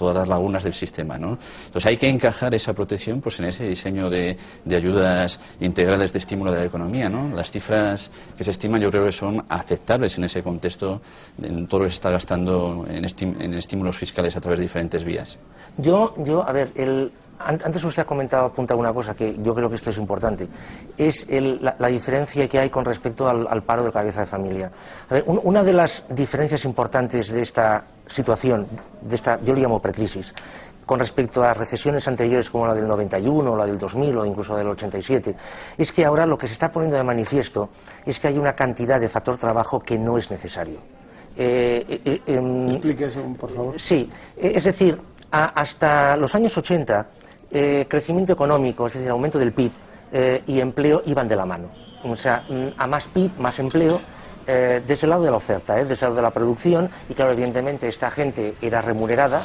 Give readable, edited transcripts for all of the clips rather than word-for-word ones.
todas las lagunas del sistema, ¿no? Entonces hay que encajar esa protección pues en ese diseño de ayudas integrales de estímulo de la economía, ¿no? Las cifras que se estiman yo creo que son aceptables en ese contexto, en todo lo que se está gastando en estímulos fiscales a través de diferentes vías. A ver, antes usted ha apuntado una cosa que yo creo que esto es importante, es la diferencia que hay con respecto al paro de cabeza de familia. A ver, una de las diferencias importantes de esta situación, yo le llamo precrisis, con respecto a recesiones anteriores como la del 91, la del 2000 o incluso del 87, es que ahora lo que se está poniendo de manifiesto es que hay una cantidad de factor trabajo que no es necesario. Explique eso, por favor. Sí, es decir, hasta los años 80, crecimiento económico, es decir, aumento del PIB y empleo iban de la mano. O sea, a más PIB, más empleo, desde el lado de la oferta, desde el lado de la producción, y claro, evidentemente esta gente era remunerada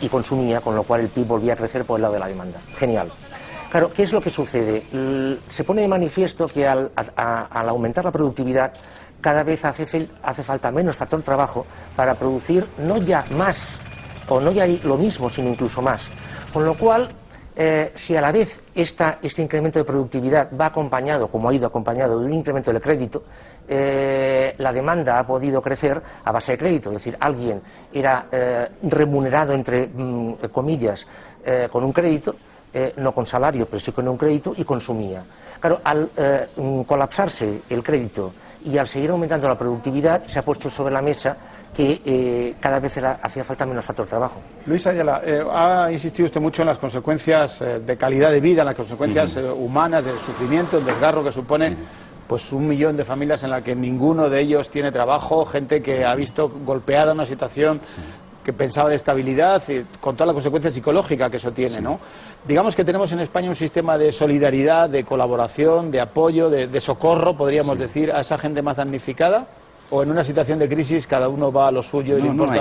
y consumía, con lo cual el PIB volvía a crecer por el lado de la demanda. Genial. Claro, ¿qué es lo que sucede? Se pone de manifiesto que al aumentar la productividad, cada vez hace falta menos factor trabajo para producir no ya más, o no ya lo mismo, sino incluso más. Con lo cual, si a la vez este incremento de productividad va acompañado, como ha ido acompañado de un incremento del crédito, la demanda ha podido crecer a base de crédito. Es decir, alguien era remunerado, entre comillas, con un crédito, no con salario, pero sí con un crédito, y consumía. Claro, al colapsarse el crédito y al seguir aumentando la productividad, se ha puesto sobre la mesa que cada vez hacía falta menos factor trabajo. Luis Ayala, ha insistido usted mucho en las consecuencias de calidad de vida, en las consecuencias humanas, del sufrimiento, el desgarro que supone pues 1 millón de familias en las que ninguno de ellos tiene trabajo, gente que ha visto golpeada una situación que pensaba de estabilidad, y con toda la consecuencia psicológica que eso tiene, ¿no? Digamos que tenemos en España un sistema de solidaridad, de colaboración, de apoyo, de socorro, podríamos decir, a esa gente más damnificada. ¿O en una situación de crisis cada uno va a lo suyo y le importa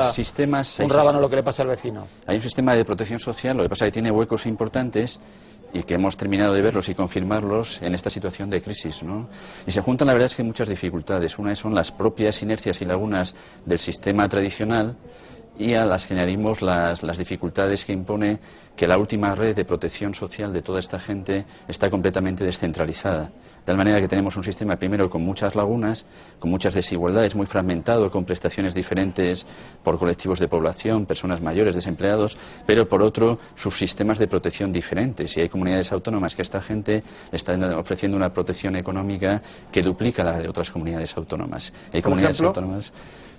un rábano lo que le pasa al vecino? Hay un sistema de protección social, lo que pasa es que tiene huecos importantes y que hemos terminado de verlos y confirmarlos en esta situación de crisis, ¿no? Y se juntan, la verdad es que muchas dificultades. Una son las propias inercias y lagunas del sistema tradicional, y a las que añadimos las dificultades que impone que la última red de protección social de toda esta gente está completamente descentralizada. De tal manera que tenemos un sistema, primero, con muchas lagunas, con muchas desigualdades, muy fragmentado, con prestaciones diferentes por colectivos de población, personas mayores, desempleados, pero por otro, sus sistemas de protección diferentes. Y hay comunidades autónomas que a esta gente le están ofreciendo una protección económica que duplica la de otras comunidades autónomas. Hay comunidades autónomas.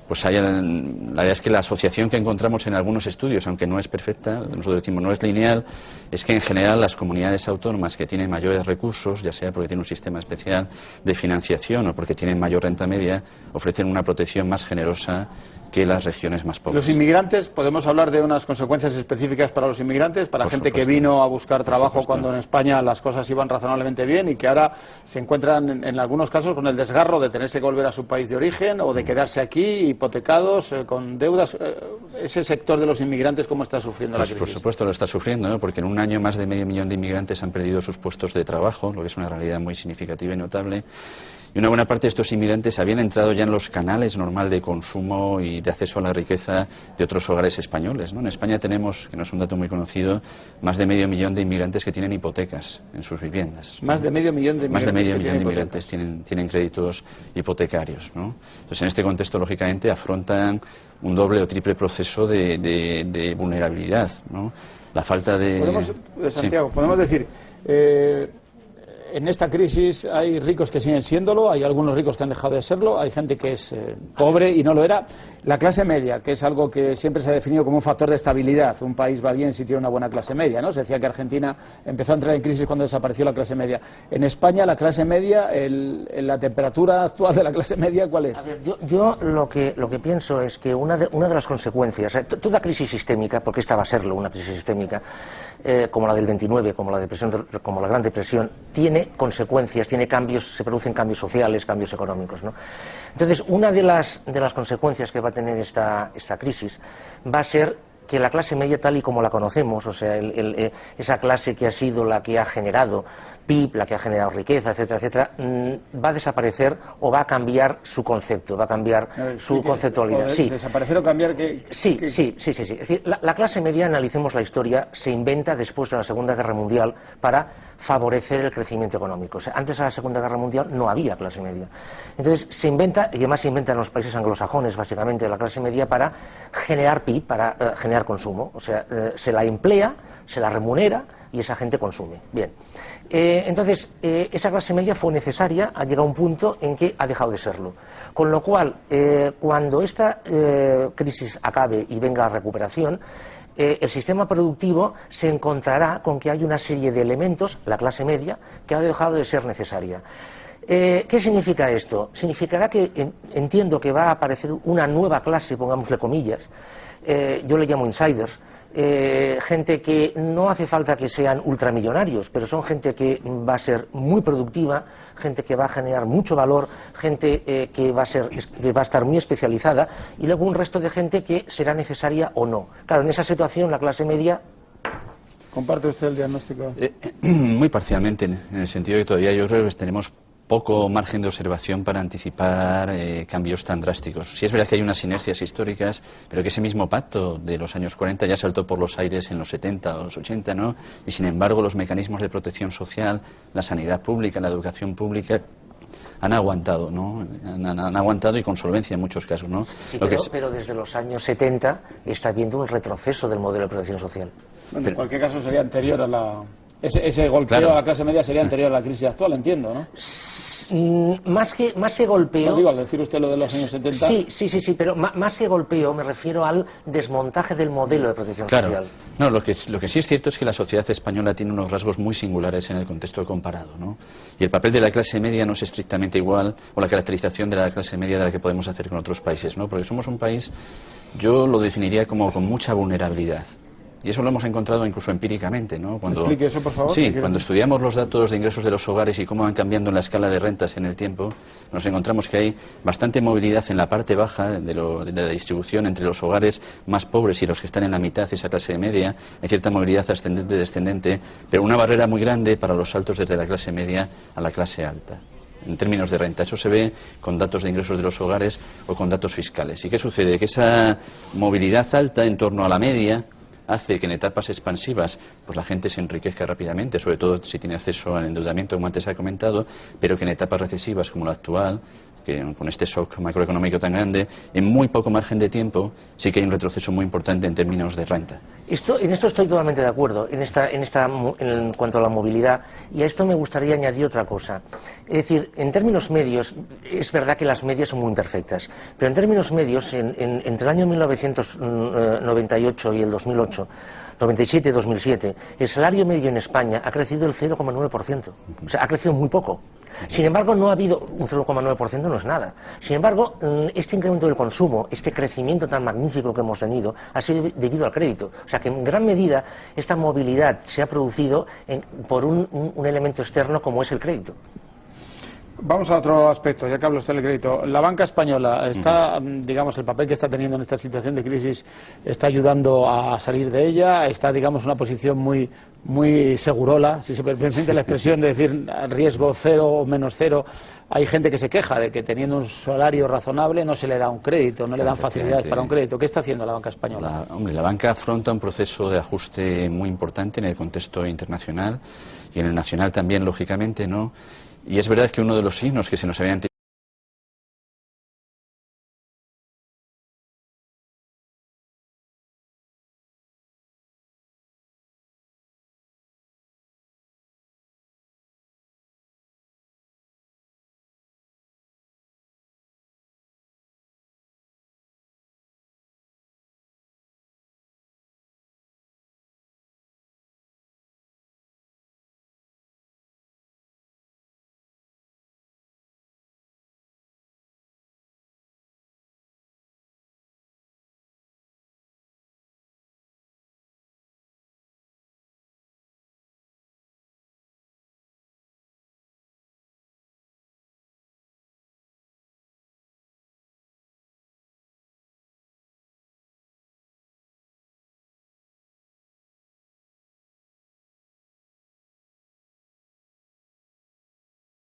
Pues la verdad es que la asociación que encontramos en algunos estudios, aunque no es perfecta, nosotros decimos no es lineal, es que en general las comunidades autónomas que tienen mayores recursos, ya sea porque tienen un sistema especial de financiación o porque tienen mayor renta media, ofrecen una protección más generosa que las regiones más pobres. Los inmigrantes, ¿podemos hablar de unas consecuencias específicas para los inmigrantes, para gente que vino a buscar trabajo cuando en España las cosas iban razonablemente bien y que ahora se encuentran en algunos casos con el desgarro de tenerse que volver a su país de origen o de quedarse aquí hipotecados, con deudas? Ese sector de los inmigrantes, ¿cómo está sufriendo la crisis? Por supuesto lo está sufriendo, ¿no? Porque en un año más de 500.000 de inmigrantes han perdido sus puestos de trabajo, lo que es una realidad muy significativa y notable. Y una buena parte de estos inmigrantes habían entrado ya en los canales normal de consumo y de acceso a la riqueza de otros hogares españoles, ¿no? En España tenemos, que no es un dato muy conocido, más de 500.000 de inmigrantes que tienen hipotecas en sus viviendas. Más de 500.000 de inmigrantes. Más de 500.000 de inmigrantes tienen créditos hipotecarios, ¿no? Entonces, en este contexto, lógicamente, afrontan un doble o triple proceso de vulnerabilidad, ¿no? La falta de... Santiago, podemos decir... en esta crisis hay ricos que siguen siéndolo, hay algunos ricos que han dejado de serlo, hay gente que es pobre y no lo era. La clase media, que es algo que siempre se ha definido como un factor de estabilidad. Un país va bien si tiene una buena clase media, ¿no? Se decía que Argentina empezó a entrar en crisis cuando desapareció la clase media. En España, la clase media, la temperatura actual de la clase media, ¿cuál es? A ver, yo lo que pienso es que una de las consecuencias, toda crisis sistémica, porque esta va a serlo, una crisis sistémica, como la del 29, como la Gran Depresión, tiene consecuencias, tiene cambios, se producen cambios sociales, cambios económicos, ¿no? Entonces, una de las consecuencias que va a tener esta crisis va a ser que la clase media tal y como la conocemos, o sea, esa clase que ha sido la que ha generado PIB, la que ha generado riqueza, etcétera, etcétera, va a desaparecer o va a cambiar su concepto, va a cambiar su conceptualidad. Sí. ¿Desaparecer o cambiar qué? Sí. Es decir, la clase media, analicemos la historia, se inventa después de la Segunda Guerra Mundial para favorecer el crecimiento económico. O sea, antes de la Segunda Guerra Mundial no había clase media. Entonces se inventa, y además se inventa en los países anglosajones, básicamente, la clase media para generar PIB, para generar consumo. O sea, se la emplea, se la remunera y esa gente consume. Bien. Entonces, esa clase media fue necesaria, ha llegado a un punto en que ha dejado de serlo. Con lo cual, cuando esta crisis acabe y venga la recuperación, el sistema productivo se encontrará con que hay una serie de elementos, la clase media, que ha dejado de ser necesaria. ¿Qué significa esto? Significará que entiendo que va a aparecer una nueva clase, pongámosle comillas, yo le llamo insiders, gente que no hace falta que sean ultramillonarios, pero son gente que va a ser muy productiva, gente que va a generar mucho valor, gente que va a estar muy especializada, y luego un resto de gente que será necesaria o no. Claro, en esa situación la clase media... ¿Comparte usted el diagnóstico? Muy parcialmente, en el sentido de que todavía yo creo que tenemos poco margen de observación para anticipar cambios tan drásticos. Sí es verdad que hay unas inercias históricas, pero que ese mismo pacto de los años 40 ya saltó por los aires en los 70 o los 80, ¿no? Y sin embargo los mecanismos de protección social, la sanidad pública, la educación pública, han aguantado, ¿no? Han aguantado y con solvencia en muchos casos, ¿no? Sí, pero desde los años 70 está habiendo un retroceso del modelo de protección social. Bueno, en cualquier caso sería anterior a la... Ese golpeo, claro, a la clase media sería anterior a la crisis actual, entiendo, ¿no? Más que golpeo... No digo, al decir usted lo de los años 70... Sí, pero más que golpeo me refiero al desmontaje del modelo de protección social. No, lo que sí es cierto es que la sociedad española tiene unos rasgos muy singulares en el contexto comparado, ¿no? Y el papel de la clase media no es estrictamente igual, o la caracterización de la clase media de la que podemos hacer con otros países, ¿no? Porque somos un país, yo lo definiría como con mucha vulnerabilidad. Y eso lo hemos encontrado incluso empíricamente, ¿no? Explique eso, por favor. Sí, cuando estudiamos los datos de ingresos de los hogares y cómo van cambiando en la escala de rentas en el tiempo, nos encontramos que hay bastante movilidad en la parte baja de la distribución entre los hogares más pobres y los que están en la mitad, esa clase media. Hay cierta movilidad ascendente y descendente, pero una barrera muy grande para los saltos desde la clase media a la clase alta, en términos de renta. Eso se ve con datos de ingresos de los hogares o con datos fiscales. ¿Y qué sucede? Que esa movilidad alta en torno a la media hace que en etapas expansivas pues la gente se enriquezca rápidamente, sobre todo si tiene acceso al endeudamiento, como antes ha comentado, pero que en etapas recesivas como la actual, que con este shock macroeconómico tan grande, en muy poco margen de tiempo sí que hay un retroceso muy importante en términos de renta. En esto estoy totalmente de acuerdo, en cuanto a la movilidad, y a esto me gustaría añadir otra cosa. Es decir, en términos medios, es verdad que las medias son muy imperfectas, pero en términos medios, entre el año 1998 y el 2008, 97 y 2007, el salario medio en España ha crecido el 0,9%. O sea, ha crecido muy poco. Sin embargo, no ha habido un 0,9%, no es nada. Sin embargo, este incremento del consumo, este crecimiento tan magnífico que hemos tenido, ha sido debido al crédito. O sea, que en gran medida esta movilidad se ha producido por un elemento externo como es el crédito. Vamos a otro aspecto, ya que habla usted del crédito. La banca española está, digamos, el papel que está teniendo en esta situación de crisis está ayudando a salir de ella, está, digamos, una posición muy segurola, si se me permite la expresión de decir riesgo cero o menos cero. Hay gente que se queja de que teniendo un salario razonable no se le da un crédito, no le dan facilidades para un crédito. ¿Qué está haciendo la banca española? La banca afronta un proceso de ajuste muy importante en el contexto internacional y en el nacional también, lógicamente, ¿no? Y es verdad que uno de los signos que se nos habían